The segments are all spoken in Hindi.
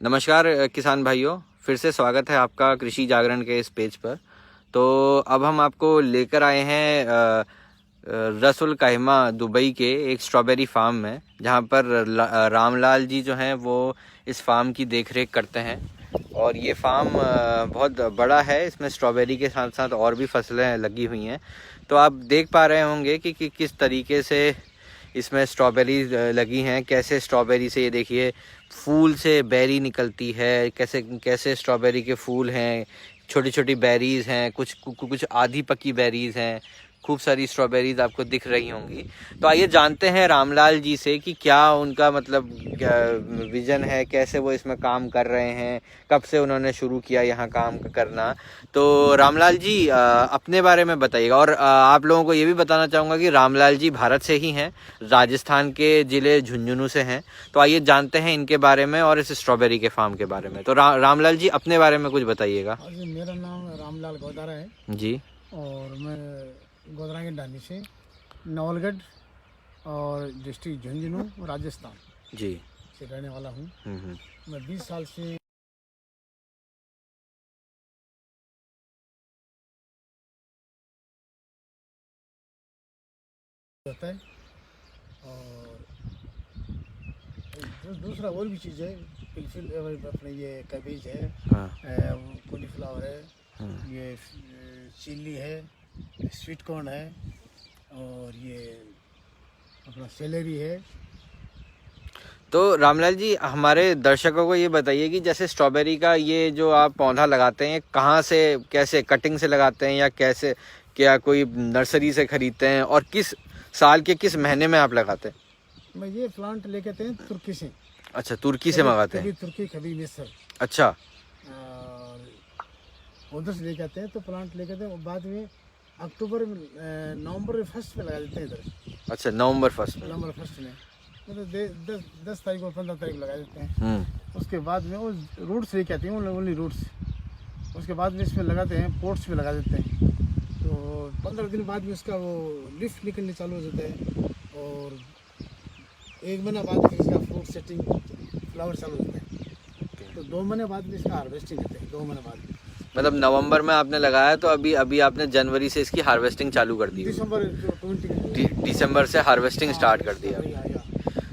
नमस्कार किसान भाइयों, फिर से स्वागत है आपका कृषि जागरण के इस पेज पर। तो अब हम आपको लेकर आए हैं रस उल खैमा दुबई के एक स्ट्रॉबेरी फार्म में, जहां पर रामलाल जी जो हैं वो इस फार्म की देखरेख करते हैं। और ये फार्म बहुत बड़ा है, इसमें स्ट्रॉबेरी के साथ साथ और भी फसलें लगी हुई हैं। तो आप देख पा रहे होंगे कि किस तरीके से इसमें स्ट्रॉबेरी लगी हैं, कैसे स्ट्रॉबेरी से ये देखिए फूल से बेरी निकलती है, कैसे कैसे स्ट्रॉबेरी के फूल हैं, छोटी छोटी बेरीज हैं, कुछ आधी पकी बेरीज हैं, खूब सारी स्ट्रॉबेरीज आपको दिख रही होंगी। तो आइए जानते हैं रामलाल जी से कि क्या उनका मतलब विजन है, कैसे वो इसमें काम कर रहे हैं, कब से उन्होंने शुरू किया यहाँ काम करना। तो रामलाल जी अपने बारे में बताइएगा। और आप लोगों को ये भी बताना चाहूँगा कि रामलाल जी भारत से ही हैं, राजस्थान के ज़िले झुंझुनू से हैं। तो आइए जानते हैं इनके बारे में और इस स्ट्रॉबेरी के फार्म के बारे में। तो रामलाल जी अपने बारे में कुछ बताइएगा। मेरा नाम रामलाल गोदारा है जी। और मैं गोदरा के डाली से नवलगढ़ और डिस्ट्रिक्ट झुंझुनू राजस्थान जी से रहने वाला हूँ। मैं 20 साल से होता है। और दूसरा और भी चीज़ है, अपने ये कैबेज है, कॉलीफ्लावर है, ये चिल्ली है, स्वीट कॉर्न है और ये अपना सेलेरी है। तो रामलाल जी हमारे दर्शकों को ये बताइए कि जैसे स्ट्रॉबेरी का ये जो आप पौधा लगाते हैं, कहाँ से, कैसे कटिंग से लगाते हैं या कैसे, क्या कोई नर्सरी से खरीदते हैं, और किस साल के किस महीने में आप लगाते हैं? मैं ये प्लांट लेके आते हैं तुर्की से। अच्छा, तुर्की से मंगाते हैं। कभी तुर्की कभी मिस्र। अच्छा। और उधर से लेके आते हैं, तो प्लांट लेके आते हैं, बाद में अक्टूबर नवंबर फर्स्ट में लगा देते हैं इधर। अच्छा, नवंबर फर्स्ट में मतलब 10 तारीख और 15 तारीख लगा देते हैं। उसके बाद में वो रूट्स लेके आते हैं, ओनली रूट्स। उसके बाद में इसमें लगाते हैं, पोट्स में लगा देते हैं। तो 15 दिन बाद में उसका वो लिफ्ट निकलने चालू हो जाता है और 1 महीना बाद में इसका फ्रूट सेटिंग फ्लावर चालू होता है। तो 2 महीने बाद में इसका हार्वेस्टिंग होता है। 2 महीने बाद में मतलब नवंबर में आपने लगाया, तो अभी आपने जनवरी से इसकी हार्वेस्टिंग चालू कर दी। दिसंबर से हार्वेस्टिंग स्टार्ट कर दिया।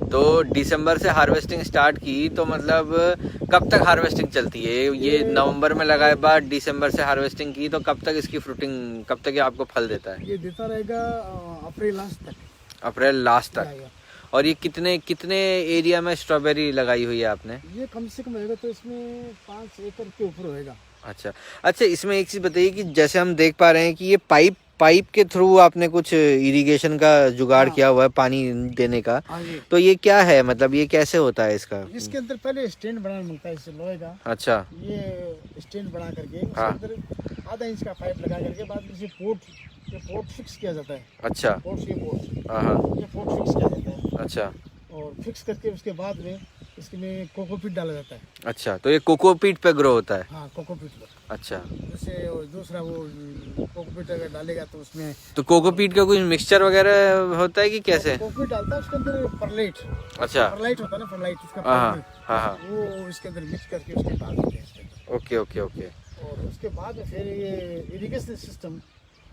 तो दिसंबर से हार्वेस्टिंग स्टार्ट की, तो मतलब कब तक हार्वेस्टिंग चलती है? ये नवंबर में लगाए बाद दिसंबर से हार्वेस्टिंग की, तो कब तक इसकी फ्रूटिंग, कब तक ये आपको फल देता है? ये देता रहेगा अप्रैल लास्ट तक। अप्रैल लास्ट तक। और ये कितने एरिया में स्ट्रॉबेरी लगाई हुई है आपने? ये कम से कम होगा तो इसमें 5 एकड़ के ऊपर होएगा। अच्छा, इसमें एक चीज बताइए कि जैसे हम देख पा रहे हैं कि ये पाइप के थ्रू आपने कुछ इरिगेशन का जुगाड़ किया हुआ है पानी देने का। तो ये क्या है, मतलब ये कैसे होता है इसका? इसके अंदर पहले स्टैंड बनाना मिलता है इससे लोहे का। अच्छा। ये स्टैंड बना करके उसके अंदर आधा इंच का पाइप लगा करके बाद में इसे पोर्ट फिक्स किया जाता है। अच्छा। ये पोर्ट फिक्स किया जाता है। अच्छा। और फिक्स करके उसके बाद में इसमें कोकोपीट डाला जाता है। अच्छा, तो ये कोकोपीट पे ग्रो होता है? हाँ, कोकोपीट पर। अच्छा। जैसे दूसरा वो कोकोपीट अगर डालेगा तो उसमें तो कोकोपीट का कुछ मिक्सचर वगैरह होता है कि कैसे? कोकोपीट डालता है, उसके अंदर परलाइट। अच्छा। परलाइट होता है ना, परलाइट उसका। हाँ। वो इसके अंदर मिक्स करके उसके डाल देते हैं। ओके। और उसके बाद फिर ये इरिगेशन सिस्टम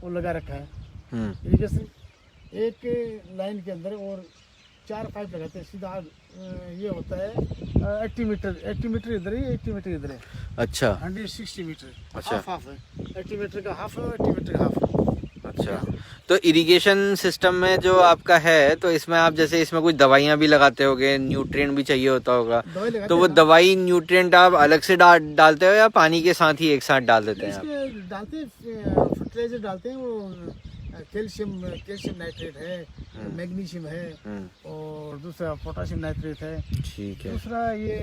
वो लगा रखा है। इरिगेशन एक लाइन के अंदर और 4 पाइप लगाते हैं सीधा। ये होता है 80 मीटर इधर है, 80 मीटर इधर है। अच्छा। 160 मीटर। अच्छा। हाफ है, 80 मीटर का हाफ है, 80 मीटर का हाफ। अच्छा, तो इरिगेशन सिस्टम में जो आपका है, तो इसमें आप जैसे इसमें कुछ दवाइयाँ भी लगाते होगे, न्यूट्रिएंट भी चाहिए होता होगा, तो वो दवाई न्यूट्रिएंट आप अलग से डालते हो या पानी के साथ ही एक साथ डाल देते हैं आप? डालते हैं, फर्टिलाइजर डालते हैं। वो कैल्शियम नाइट्रेट है, मैग्नीशियम है और दूसरा पोटाशियम नाइट्रेट है। ठीक है। दूसरा ये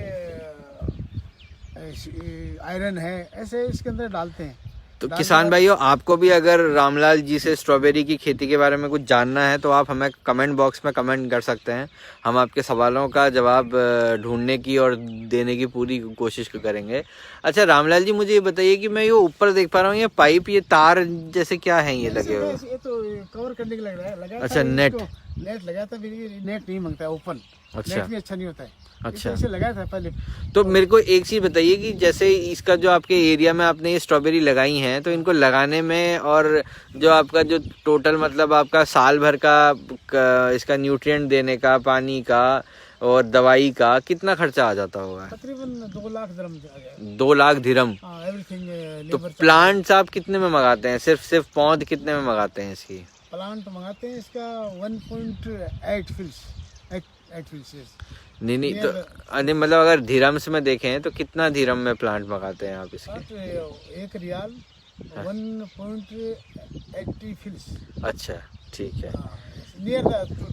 आयरन है, ऐसे इसके अंदर डालते हैं। तो किसान भाइयों, आपको भी अगर रामलाल जी से स्ट्रॉबेरी की खेती के बारे में कुछ जानना है तो आप हमें कमेंट बॉक्स में कमेंट कर सकते हैं। हम आपके सवालों का जवाब ढूंढने की और देने की पूरी कोशिश करेंगे। अच्छा रामलाल जी, मुझे ये बताइए कि मैं ये ऊपर देख पा रहा हूँ, ये पाइप, ये तार जैसे क्या है ये लगे हुए? ये तो कवर करने के लग रहा है। अच्छा, नेट। नेट लगाया था, नेट नहीं मांगता है, ओपन। अच्छा। नेट भी अच्छा नहीं होता है। अच्छा। इसे लगाया था पहले। तो मेरे को एक चीज बताइए कि जैसे इसका जो आपके एरिया में आपने ये स्ट्रॉबेरी लगाई हैं, तो इनको लगाने में और जो आपका जो टोटल मतलब आपका साल भर का इसका न्यूट्रिएंट देने का, पानी का और दवाई का कितना खर्चा आ जाता होगा? तकरीबन 2 लाख दिरहम आ गया। 2 लाख दिरहम। हाँ, एवरीथिंग। तो प्लांट्स आप कितने में मंगाते हैं? सिर्फ पौध कितने में मंगाते हैं इसकी? प्लांट मंगाते हैं इसका 1.8 फील्स, 8 फील्स। नहीं तो अरे मतलब अगर धीरम्स में देखें तो कितना धीरम में प्लांट मंगाते हैं आप इसके? 1 रियाल 1.80 फील्स। अच्छा, ठीक है। नियर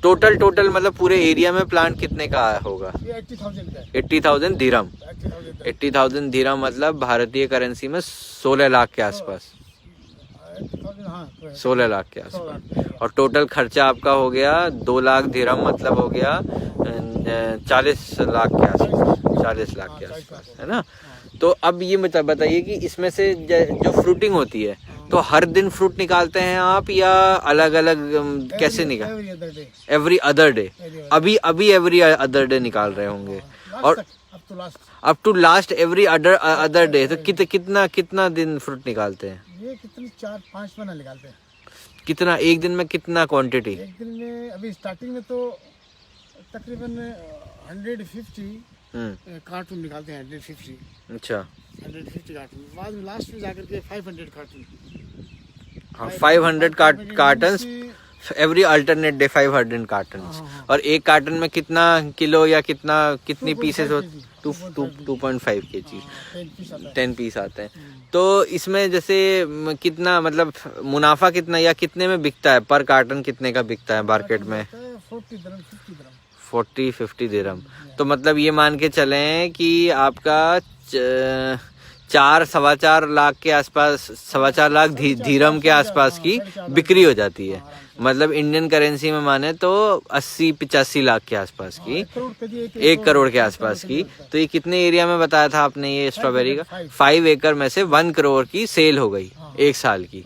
टोटल मतलब पूरे एरिया में प्लांट कितने का होगा? 80,000 का है। 80,000 दिरहम। 80,000 80,000 दिरहम मतलब भारतीय करेंसी में 16 लाख के आसपास। 80,000, हाँ, 16 लाख के आसपास। और टोटल खर्चा आपका हो गया 2 लाख दिरहम, मतलब हो गया 40 लाख के आसपास। 40 लाख के आसपास, है ना? तो अब ये बताइए कि इसमें से जो फ्रूटिंग होती है, तो हर दिन फ्रूट निकालते हैं आप या अलग अलग कैसे निकाल? Every other day. अभी एवरी अदर डे निकाल रहे होंगे। और up to last every other day. तो कितना दिन फ्रूट निकालते हैं? ये कितनी 4-5 महीना निकालते हैं। कितना एक दिन में, कितना क्वांटिटी? एक दिन में अभी स्टार्टिंग में तो तकरीबन 150 कार्टून निकालते हैं। 150। अच्छा। 150 कार्टून। बाद में लास्ट में जाकर के 500 कार्टून। हाँ, 500 carton every alternate day. 500 carton. और एक कार्टन में कितना किलो या कितनी पीसेस होते? 2.5 kg। 10 पीस आते हैं। तो इसमें जैसे कितना मतलब मुनाफा कितना या कितने में बिकता है? पर कार्टन कितने का बिकता है मार्केट में? 40 दिरहम, 50 दिरहम। 40-50 दिरहम। तो मतलब ये मान के चलें कि आपका 4-4.25 लाख के आसपास, 4.25 लाख दिरहम के आसपास की बिक्री हो जाती है। मतलब इंडियन करेंसी में माने तो 80-85 लाख के आसपास की, 1 करोड़ के आसपास की। तो ये कितने एरिया में बताया था आपने ये स्ट्रॉबेरी का? 5 एकड़ में से 1 करोड़ की सेल हो गई 1 साल की।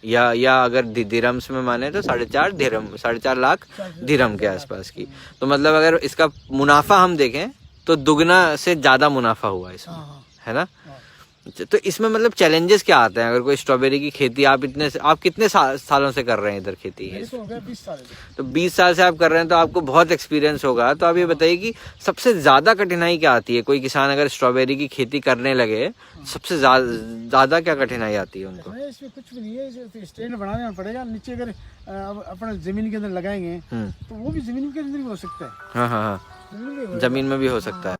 या अगर दिरहम्स में माने तो 4.5 लाख दिरहम के आसपास की। तो मतलब अगर इसका मुनाफा हम देखें तो दुगना से ज्यादा मुनाफा हुआ इसमें, है ना? तो इसमें मतलब चैलेंजेस क्या आते हैं? अगर कोई स्ट्रॉबेरी की खेती आप कितने सालों से कर रहे हैं इधर खेती है? हो गया 20 साल। तो 20 साल से आप कर रहे हैं तो आपको बहुत एक्सपीरियंस होगा। तो आप ये बताइए कि सबसे ज्यादा कठिनाई क्या आती है? कोई किसान अगर स्ट्रॉबेरी की खेती करने लगे, सबसे ज्यादा क्या कठिनाई आती है उनको? इसमें कुछ भी नहीं है, स्टैंड बनाना पड़ेगा। नीचे अगर अपना जमीन के अंदर लगाएंगे तो वो भी जमीन के अंदर भी हो सकता है। हाँ, जमीन में भी हो सकता है।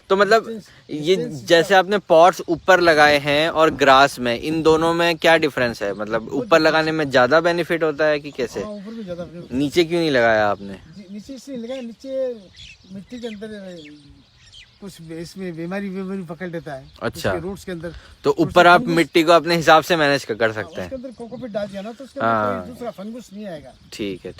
तो मतलब ये जैसे आपने पॉट्स ऊपर लगाए हैं और ग्रास में, इन दोनों में क्या डिफरेंस है? मतलब ऊपर लगाने में ज्यादा बेनिफिट होता है कि कैसे? ऊपर भी ज्यादा। नीचे क्यों नहीं लगाया आपने? नीचे इसलिए लगाया, नीचे मिट्टी के अंदर कुछ इसमें बीमारी पकड़ लेता है। अच्छा। रूट्स के अंदर। तो ऊपर आप मिट्टी को अपने हिसाब से मैनेज कर सकते हैं। उसके अंदर कोकोपीट डाल दिया ना तो उसके अंदर कोई दूसरा फंगस नहीं आएगा। ठीक है।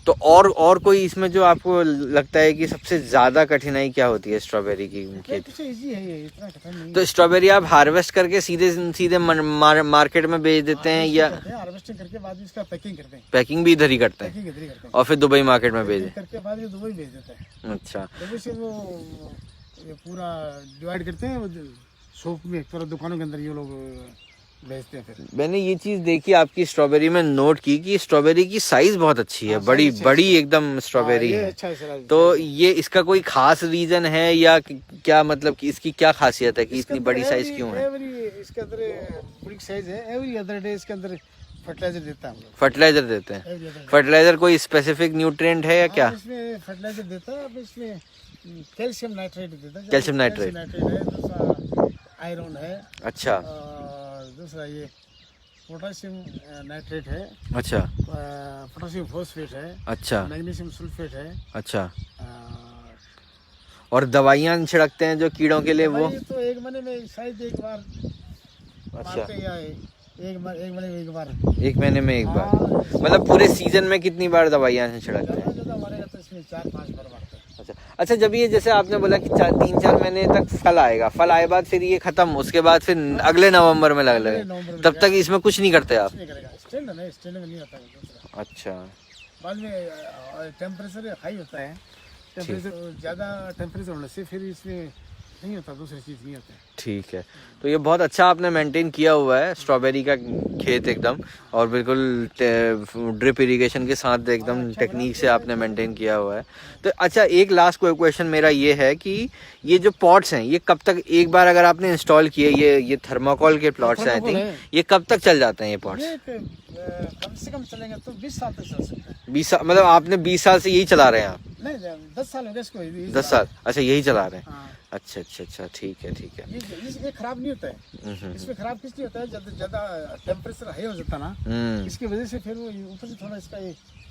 तो और कोई इसमें जो आपको लगता है कि सबसे ज्यादा कठिनाई क्या होती है स्ट्रॉबेरी की खेती? इजी है ये, इतना कठिन नहीं। तो स्ट्रॉबेरी आप हार्वेस्ट करके सीधे मार्केट में बेच देते हैं या हार्वेस्टिंग करके बाद इसका पैकिंग करते हैं? पैकिंग भी इधर ही करते हैं और फिर दुबई मार्केट में बेच करके बाद दुबई भेज देते हैं। अच्छा। दुबई से वो पूरा डिवाइड करते हैं शॉप में, पूरा दुकानों के अंदर ये लोग भेजते हैं। फिर मैंने ये चीज देखी आपकी स्ट्रॉबेरी में, नोट की कि स्ट्रॉबेरी की साइज बहुत अच्छी है। बड़ी एकदम स्ट्रॉबेरी है। तो ये इसका कोई खास रीजन है या क्या? मतलब कि इसकी क्या खासियत है कि इतनी बड़ी साइज क्यों है? इसके अंदर बड़ी साइज है। एवरी अदर डे इसके अंदर फर्टिलाइजर देते हैं। फर्टिलाइजर कोई स्पेसिफिक न्यूट्रिएंट है या क्या? इसमें फर्टिलाइजर देता है। अब इसमें कैल्शियम नाइट्रेट देता है। कैल्शियम नाइट्रेट है, दूसरा आयरन है। अच्छा। दूसरा ये पोटेशियम नाइट्रेट है। अच्छा। पोटेशियम फॉस्फेट है। अच्छा। मैग्नीशियम सल्फेट है। अच्छा। और दवाइयाँ छिड़कते हैं जो कीड़ों के लिए? वो तो 1 महीने में शायद 1 बार। अच्छा। 1 महीने में 1 बार। 1 महीने में 1 बार। मतलब पूरे सीजन में कितनी बार दवाइयाँ छिड़कते हैं? तो इसमें 4-5 बार मारते हैं। अच्छा। अच्छा, जब ये जैसे आपने बोला कि 3-4 महीने तक फल आएगा, फल आए बाद फिर ये खत्म, उसके बाद फिर अगले नवंबर में लगे, तब तक इसमें कुछ नहीं करते आप? स्टैंड में नहीं होता दूसरा। अच्छा, बाद में टेम्परेचर हाई होता है, टेम्परेचर ज़्यादा टेम्परेचर होने से फिर इसमें नहीं होता, दूसरी चीज़ नहीं होता है। ठीक है। तो ये बहुत अच्छा आपने मेंटेन किया हुआ है स्ट्रॉबेरी का खेत एकदम, और बिल्कुल ड्रिप इरिगेशन के साथ एकदम टेक्निक से आपने मेंटेन किया हुआ है। तो अच्छा, एक लास्ट कोई क्वेश्चन मेरा ये है कि ये जो पॉट्स हैं ये कब तक, एक बार अगर आपने इंस्टॉल किए, ये थर्माकोल के प्लॉट्स हैं आई थिंक, ये कब तक चल जाते हैं ये पॉट्स? ये कम से कम चलेंगे तो 20 साल तक चल सकते हैं। 20 साल मतलब आपने 20 साल से यही चला रहे हैं आप? नहीं, 10 साल हो गए इसको। 10 साल, अच्छा यही चला रहे हैं। हाँ। अच्छा, ठीक है। ये खराब नहीं होता है, इसमें खराब किस लिए होता है, जब ज्यादा टेम्परेचर हाई हो जाता है ना, इसकी वजह से फिर वो ऊपर से थोड़ा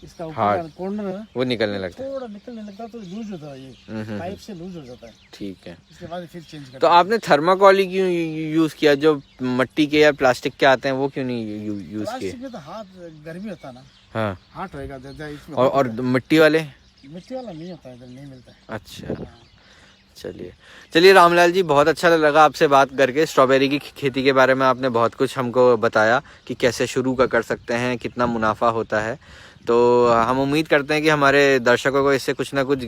इसका ऊपर कॉर्नर है वो निकलने लगता है, थोड़ा निकलने लगता है, तो लूज होता है, ये पाइप से लूज हो जाता है। ठीक है। इसके बाद फिर चेंज करते तो आपने थर्माकोल ही क्यों यूज किया? जो मट्टी के या प्लास्टिक के आते हैं वो क्यों नहीं यूज किए? प्लास्टिक में तो हाथ गर्मी होता है ना, हाँ, हाथ होएगा ज्यादा इसमें। और मिट्टी वाले? मिट्टी वाला नहीं होता है, इधर नहीं मिलता है। अच्छा, चलिए रामलाल जी, बहुत अच्छा लगा आपसे बात करके। स्ट्रॉबेरी की खेती के बारे में आपने बहुत कुछ हमको बताया कि कैसे शुरू कर सकते हैं, कितना मुनाफा होता है। तो हम उम्मीद करते हैं कि हमारे दर्शकों को इससे कुछ ना कुछ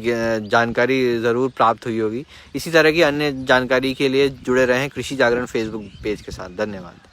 जानकारी ज़रूर प्राप्त हुई होगी। इसी तरह की अन्य जानकारी के लिए जुड़े रहें कृषि जागरण फेसबुक पेज के साथ। धन्यवाद।